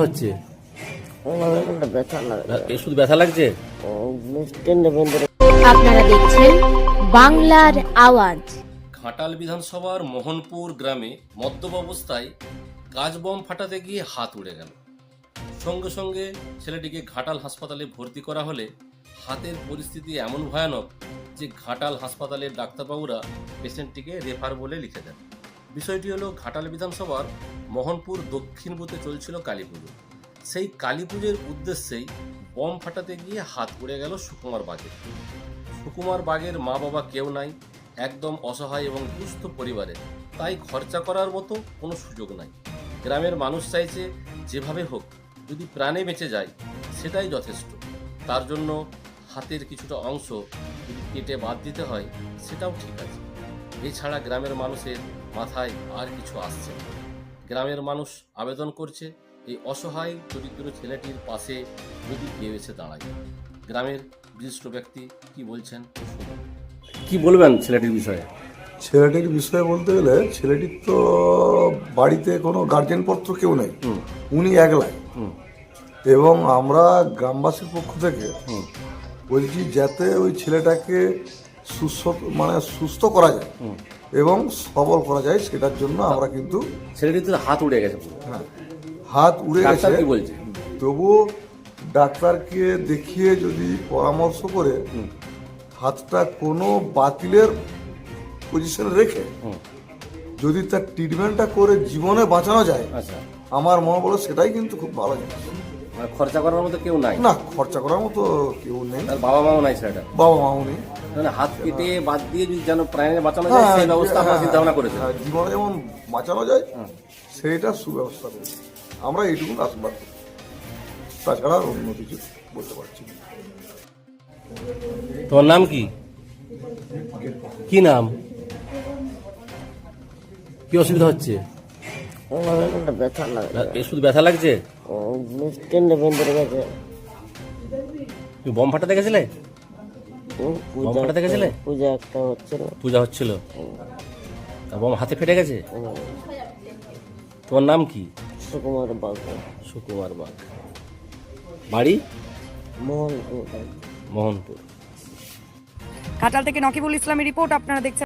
হচ্ছে ব্যথা লাগে। শুধু ব্যথা লাগছে? আপনারা দেখছেন বাংলার আওয়াজ। ঘাটাল বিধানসভার মোহনপুর গ্রামে মদ্যপ অবস্থায় গাছ বম ফাটাতে গিয়ে হাত উড়ে গেল। সঙ্গে সঙ্গে ছেলেটিকে ঘাটাল হাসপাতালে ভর্তি করা হলে হাতের পরিস্থিতি এমন ভয়ানক যে ঘাটাল হাসপাতালের ডাক্তারবাবুরা পেশেন্টটিকে রেফার বলে লিখে দেন। বিষয়টি হলো ঘাটাল বিধানসভার মোহনপুর দক্ষিণ বুথে চলছিল কালী পুজো। সেই কালী পুজোর উদ্দেশ্যেই বম ফাটাতে গিয়ে হাত উড়ে গেল সুকুমার বাগের। সুকুমার বাগের মা বাবা কেউ নাই, একদম অসহায় এবং দুস্থ পরিবারের, তাই খরচা করার মতো কোনো সুযোগ নাই। গ্রামের মানুষ চাইছে যেভাবে হোক যদি প্রাণে বেঁচে যায় সেটাই যথেষ্ট। তার জন্য হাতের কিছুটা অংশ যদি কেটে বাদ দিতে হয় সেটাও ঠিক আছে। এছাড়া গ্রামের মানুষের মাথায় আর কিছু আসছে না। গ্রামের মানুষ আবেদন করছে এই অসহায় দরিদ্র ছেলেটির পাশে যদি কেউ এসে দাঁড়ায়। গ্রামের বিশিষ্ট ব্যক্তি কি বলছেন শুনুন। কি বলবেন ছেলেটির বিষয়ে? ছেলেটির বিষয়ে বলতে গেলে ছেলেটির তো বাড়িতে কোনো গার্জেন পত্র কেউ নেই, উনি একলাই। এবং আমরা গ্রামবাসীর পক্ষ থেকে বলছি যাতে ওই ছেলেটাকে সুস্থ করা যায় এবং সবল করা যায়, সেটার জন্য আমরা কিন্তু ছেলেটির তো হাত উড়ে গেছে। হ্যাঁ, হাত উড়ে গেছে। ডাক্তার কি বলছে? তবুও ডাক্তারকে দেখিয়ে যদি পরামর্শ করে হাতটা কোনো বাতিলের পজিশনে রেখে যদি তার ট্রিটমেন্টটা করে জীবনে বাঁচানো যায়, আচ্ছা, আমার মনে বলো সেটাই কিন্তু খুব ভালো জিনিস। মানে খরচা করার মতো কেউ নাই? না, খরচা করার মতো কেউ নেই, তার বাবা মাও নাই ছেলেটা? বাবা মাও নেই। মানে হাত কেটে বাদ দিয়ে যদি যেন প্রাণে বাঁচানো যায় সেই ব্যবস্থা আমরা চিন্তা ভাবনা করেছি। জীবনে যেমন বাঁচানো যায় সেইটার সুব্যবস্থা করেছি। আমরা এইটুকু আশীর্বাদ করি, তাছাড়া আর অন্য কিছু বলতে পারছি না। তোমার নাম কি? কি নাম? কি অসুবিধা হচ্ছে? ব্যথা লাগে। শুধু ব্যথা লাগছে? বেঁধে গেছে। তুমি বম ফাটাতে গেছিলে? বম ফাটাতে গেছিলে? পূজা একটা হচ্ছিল। পূজা হচ্ছিল, তা বম হাতে ফেটে গেছে? তোমার নাম কি? সুকুমার বাগ। সুকুমার বাগ। বাড়ি? মোহনপুর। মোহনপুর। ঘাটাল থেকে নকিবুল ইসলামের রিপোর্ট। আপনারা দেখছেন